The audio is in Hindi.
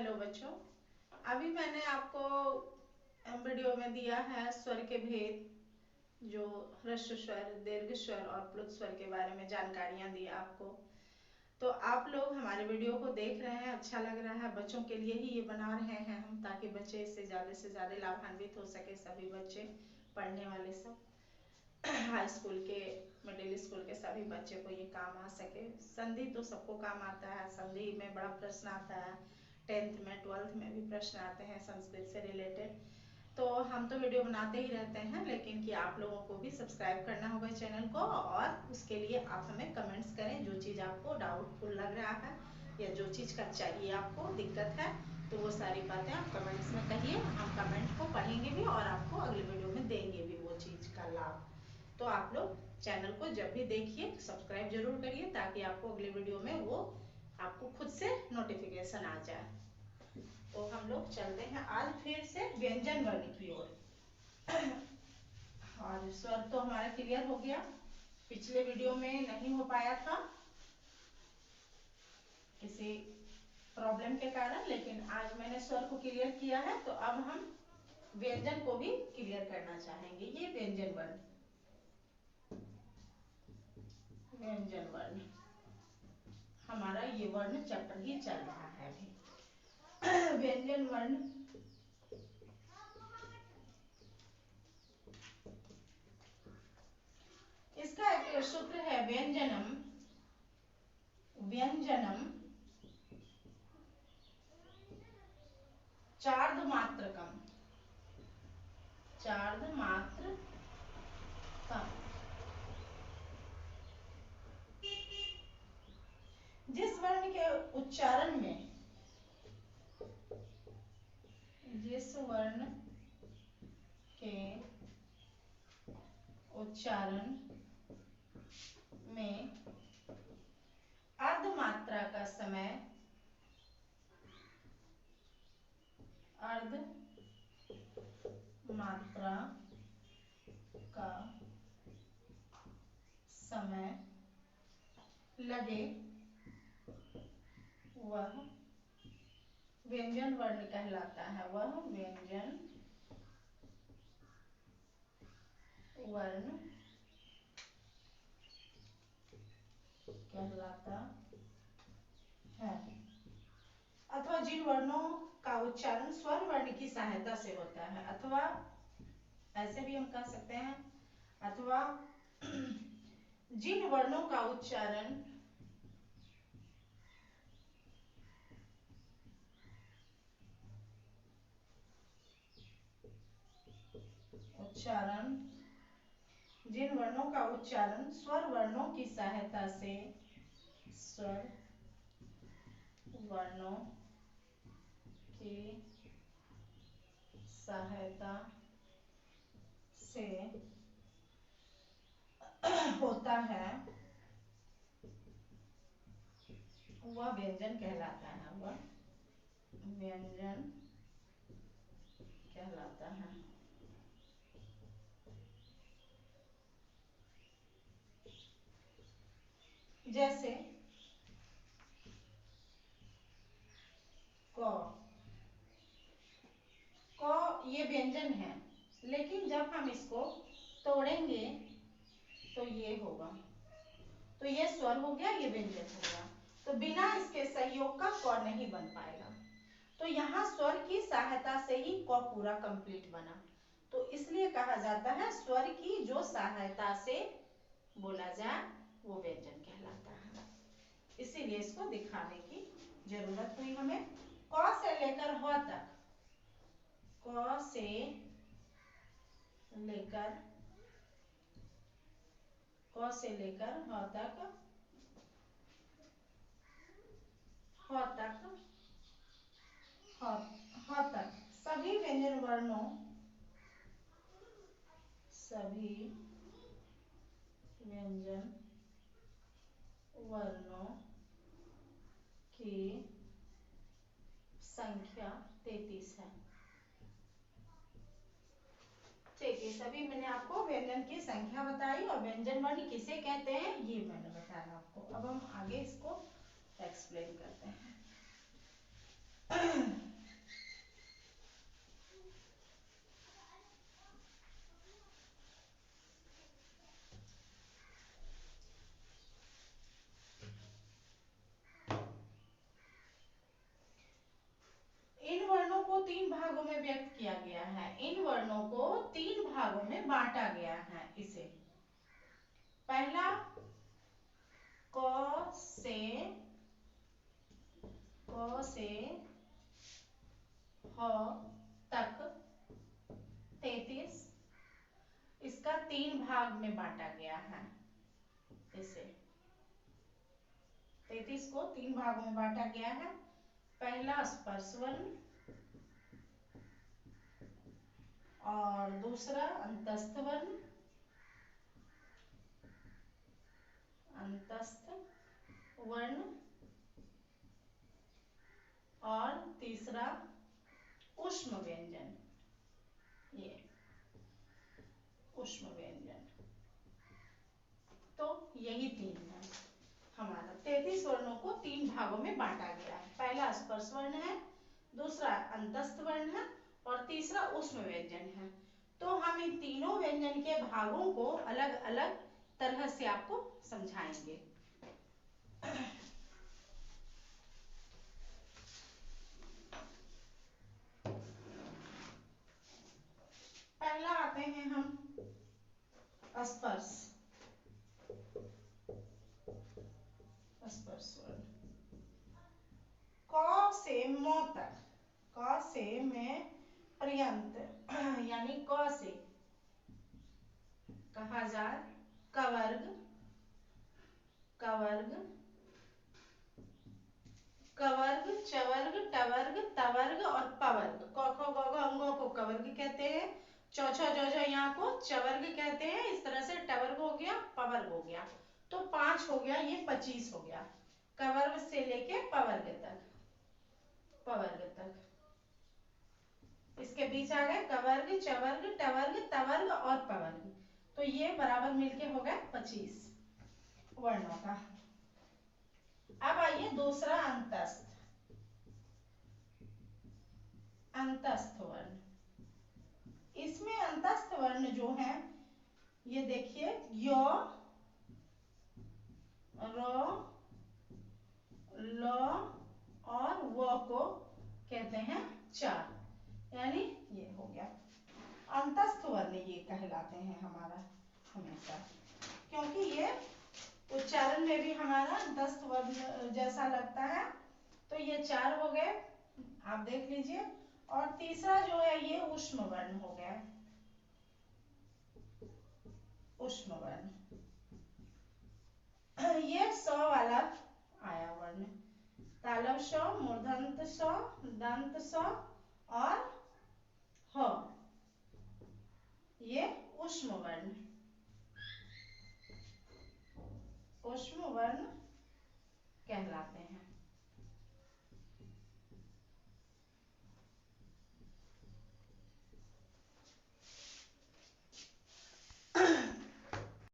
हेलो बच्चों, अभी मैंने आपको वीडियो में दिया है स्वर के भेद, जो ह्रस्व स्वर, दीर्घ स्वर और प्लुत स्वर के बारे में जानकारियां दी आपको। तो आप लोग हमारे वीडियो को देख रहे हैं, अच्छा लग रहा है। बच्चों के लिए ही ये बना रहे हैं हम, ताकि बच्चे इससे ज़्यादा लाभान्वित हो सके। सभी बच्चे, पढ़ने वाले सब, हाई स्कूल के, मिडिल स्कूल के सभी बच्चे को ये काम आ सके। संधि तो सबको काम आता है, संधि में बड़ा प्रश्न आता है, 10th में 12th में भी प्रश्न आते हैं संस्कृत से रिलेटेड। तो हम तो वीडियो बनाते ही रहते हैं, लेकिन कि आप लोगों को भी सब्सक्राइब करना होगा चैनल को, और उसके लिए आप हमें कमेंट्स करें। जो चीज़ आपको डाउटफुल लग रहा है या जो चीज़ का चाहिए, आपको दिक्कत है, तो वो सारी बातें आप कमेंट्स में कहिए। हम कमेंट को पढ़ेंगे भी और आपको अगले वीडियो में देंगे भी वो चीज़ का लाभ। तो आप लोग चैनल को जब भी देखिए सब्सक्राइब जरूर करिए, ताकि आपको अगले वीडियो में वो आपको खुद से नोटिफिकेशन आ जाए। तो हम लोग चलते हैं आज फिर से व्यंजन वर्ण की ओर। और स्वर तो हमारा क्लियर हो गया, पिछले वीडियो में नहीं हो पाया था किसी प्रॉब्लम के कारण, लेकिन आज मैंने स्वर को क्लियर किया है। तो अब हम व्यंजन को भी क्लियर करना चाहेंगे। ये व्यंजन वर्ण, व्यंजन वर्ण हमारा ये वर्ण चैप्टर ही चल रहा है अभी। व्यंजन वर्ण इसका एक सूत्र है, व्यंजनम, व्यंजनम चार्धमात्रकम, चार्धमात्रकम। जिस वर्ण के उच्चारण में, जिस वर्ण के उच्चारण में अर्धमात्रा का समय, अर्ध मात्रा का समय लगे, वह व्यंजन वर्ण कहलाता है। वह व्यंजन वर्ण कहलाता है। अथवा जिन वर्णों का उच्चारण स्वर वर्ण की सहायता से होता है, अथवा ऐसे भी हम कह सकते हैं, अथवा जिन वर्णों का उच्चारण जिन वर्णों का उच्चारण स्वर वर्णों की सहायता से, स्वर वर्णों की सहायता से होता है, वह व्यंजन कहलाता है। वह व्यंजन कहलाता है। जैसे क, क ये व्यंजन है, लेकिन जब हम इसको तोड़ेंगे तो ये होगा, तो ये स्वर हो गया, ये व्यंजन हो गया। तो बिना इसके सहयोग का क नहीं बन पाएगा। तो यहाँ स्वर की सहायता से ही क पूरा कंप्लीट बना, तो इसलिए कहा जाता है स्वर की जो सहायता से बोला जाए वो व्यंजन कहलाता है। इसीलिए इसको दिखाने की जरूरत हुई हमें। क से लेकर ह तक, क से लेकर, क से लेकर ह तक, ह तक, ह तक सभी व्यंजन वर्णों, सभी व्यंजन वर्णों की संख्या 33 है। ठीक है, सभी मैंने आपको व्यंजन की संख्या बताई, और व्यंजन वर्ण किसे कहते हैं ये मैंने बताया आपको। अब हम आगे इसको एक्सप्लेन करते हैं। तीन भागों में व्यक्त किया गया है, इन वर्णों को तीन भागों में बांटा गया है। इसे पहला क से ह तक 33, इसका तीन भाग में बांटा गया है। इसे 33 को तीन भागों में बांटा गया है। पहला स्पर्श वर्ण और दूसरा अंतस्थ वर्ण, अंतस्थ वर्ण, और तीसरा ऊष्म व्यंजन। ये ऊष्म व्यंजन, तो यही तीन है हमारा। 33 वर्णों को तीन भागों में बांटा गया है। पहला स्पर्श वर्ण है, दूसरा अंतस्थ वर्ण है और तीसरा ऊष्म व्यंजन है। तो हम इन तीनों व्यंजन के भागों को अलग अलग तरह से आपको समझाएंगे। पहला आते हैं हम स्पर्श, स्पर्श वर्ण। क से म तक, क से में पर्यंत यानी क से कहा जाए कवर्ग, कवर्ग, कवर्ग, चवर्ग, टवर्ग, तवर्ग और पवर्ग। क ख ग घ अंगों को कवर्ग कहते हैं, चौ छ ज झ यहाँ को चवर्ग कहते हैं। इस तरह से टवर्ग हो गया, पवर्ग हो गया, तो 5 हो गया, ये 25 हो गया। कवर्ग से लेके पवर्ग तक, पवर्ग तक, इसके बीच आ गए कवर्ग, चवर्ग, टवर्ग, तवर्ग और पवर्ग, तो ये बराबर मिलके हो गए 25 वर्णों का। अब आइए दूसरा अंतस्थ, अंतस्थ वर्ण। इसमें अंतस्थ वर्ण जो है, ये देखिए य, र, ल और व को कहते हैं चार, यानी ये हो गया अंतस्थ वर्ण, ये कहलाते हैं हमारा हमेशा, क्योंकि ये उच्चारण में भी हमारा अंतस्थ वर्ण जैसा लगता है। तो ये चार हो गए, आप देख लीजिए। और तीसरा जो है ये ऊष्म वर्ण हो गया, ऊष्म वर्ण। ये स वाला आया वर्ण, तालव स, मूर्धन्त स, दंत स और